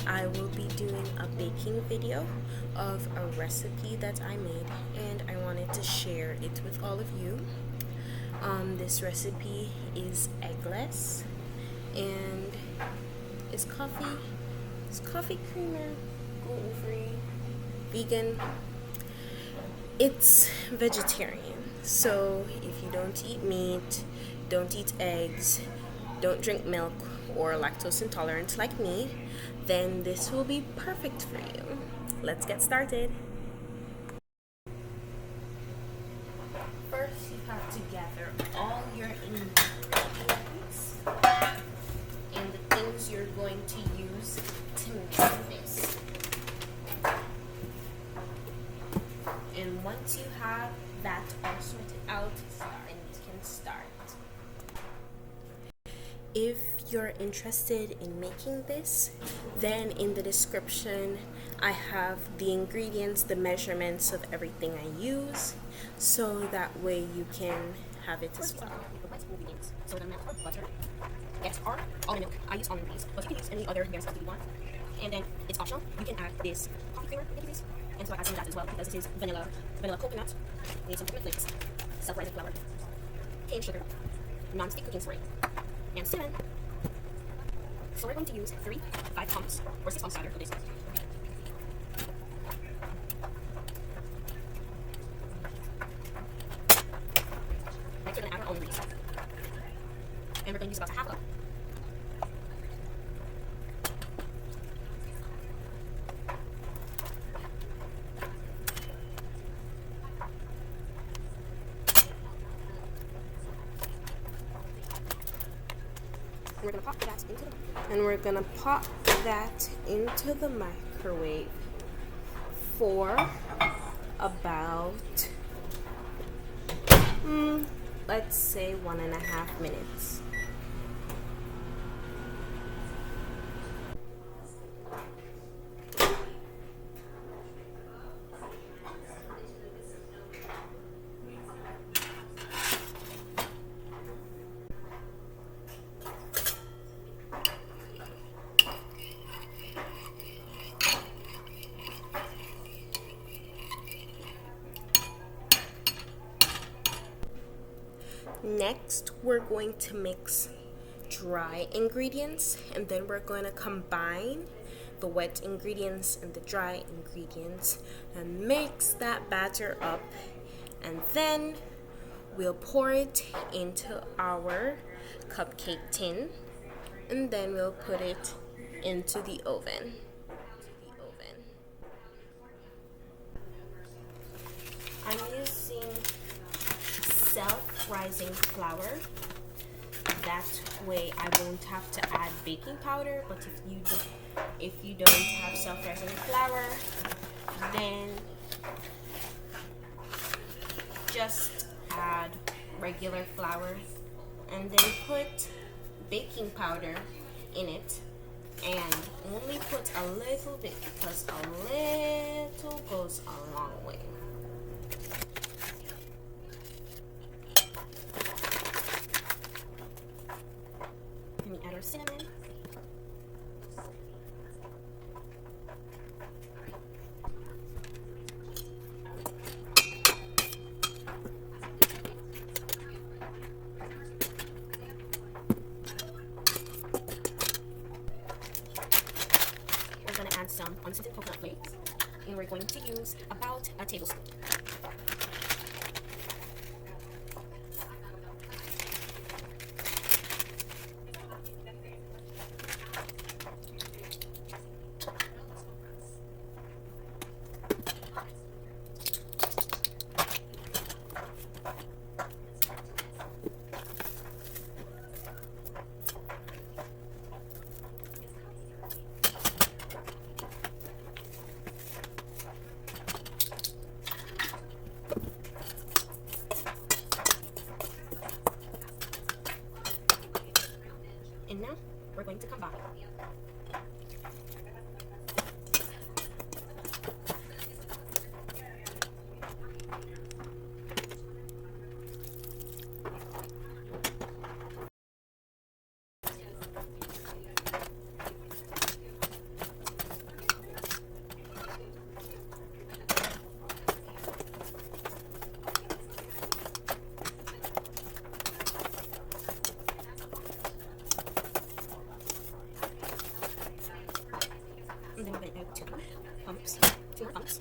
I will be doing a baking video of a recipe that I made, and I wanted to share it with all of you. This recipe is eggless, and it's coffee creamer, gluten-free, vegan. It's vegetarian, so if you don't eat meat, don't eat eggs, don't drink milk, or lactose intolerant like me, then this will be perfect for you. Let's get started. First, you have to gather all your ingredients and the things you're going to use to make this. And once you have that all sorted out, then you can start. If you're interested in making this, then in the description I have the ingredients, the measurements of everything I use, so that way you can have it as well. So we're gonna melt butter, eggs, or almond milk. I use almond milk, but you can use any other dairy stuff that you want. And then it's optional. You can add this coffee creamer into this, and so I add some of that as well because this is vanilla coconut. We need some coconut flakes, self-rising flour, cane sugar, non-stick cooking spray, and cinnamon. So we're going to use 5 pumps or 6 pumps rather for this. Next we're going to add our almond milk, and we're going to use about a half cup. And we're gonna pop that into the microwave for about let's say 1.5 minutes. Next, we're going to mix dry ingredients, and then we're going to combine the wet ingredients and the dry ingredients and mix that batter up, and then we'll pour it into our cupcake tin, and then we'll put it into the oven. I'm using self-rising flour. That way I won't have to add baking powder, but if you don't have self-rising flour, then just add regular flour and then put baking powder in it, and only put a little bit because a little goes a long way. And we add our cinnamon. We're going to add some unsweetened coconut flakes, and we're going to use about a tablespoon. then we're going to add 2 pumps. 2 pumps.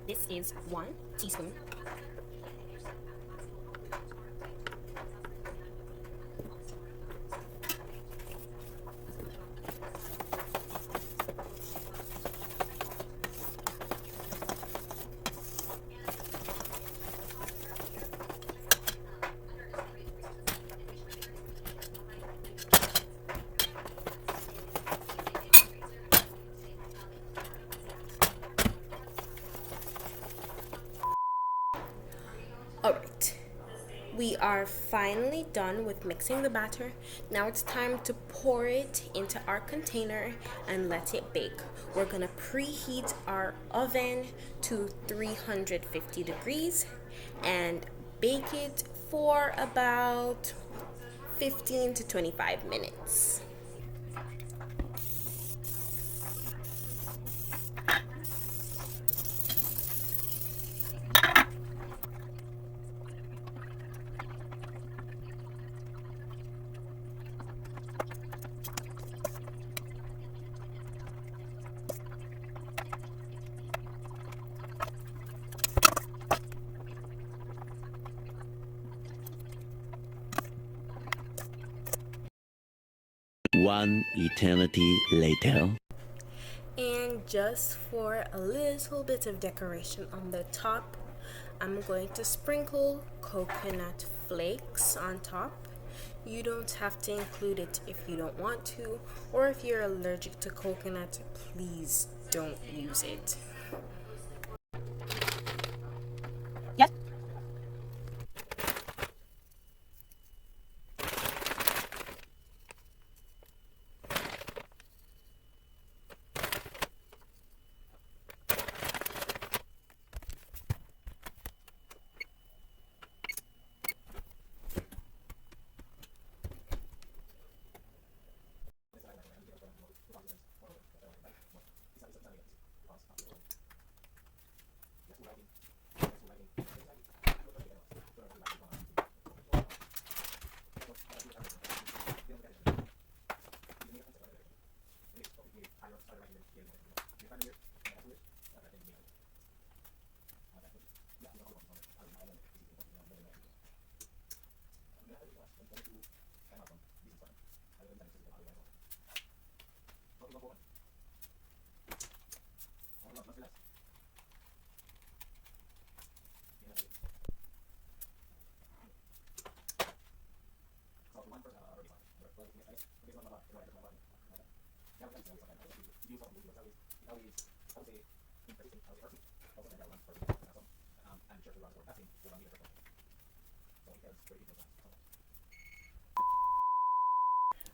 This is 1 teaspoon. Alright, we are finally done with mixing the batter. Now it's time to pour it into our container and let it bake. We're gonna preheat our oven to 350 degrees and bake it for about 15 to 25 minutes. One eternity later. And just for a little bit of decoration on the top, I'm going to sprinkle coconut flakes on top. You don't have to include it if you don't want to, or if you're allergic to coconut, please don't use it. Yes.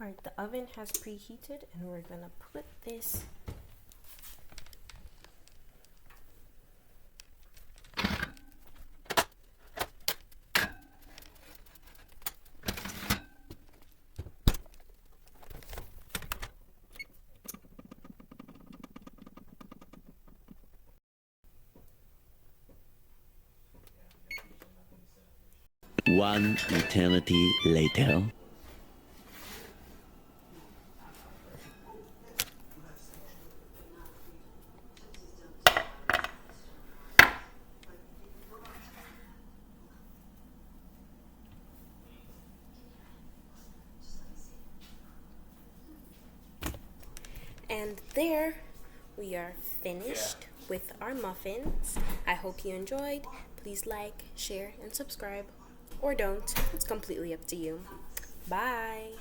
Alright, the oven has preheated and we're gonna put this One eternity later. And there we are finished with our muffins. I hope you enjoyed. Please like, share, and subscribe. Or don't. It's completely up to you. Bye.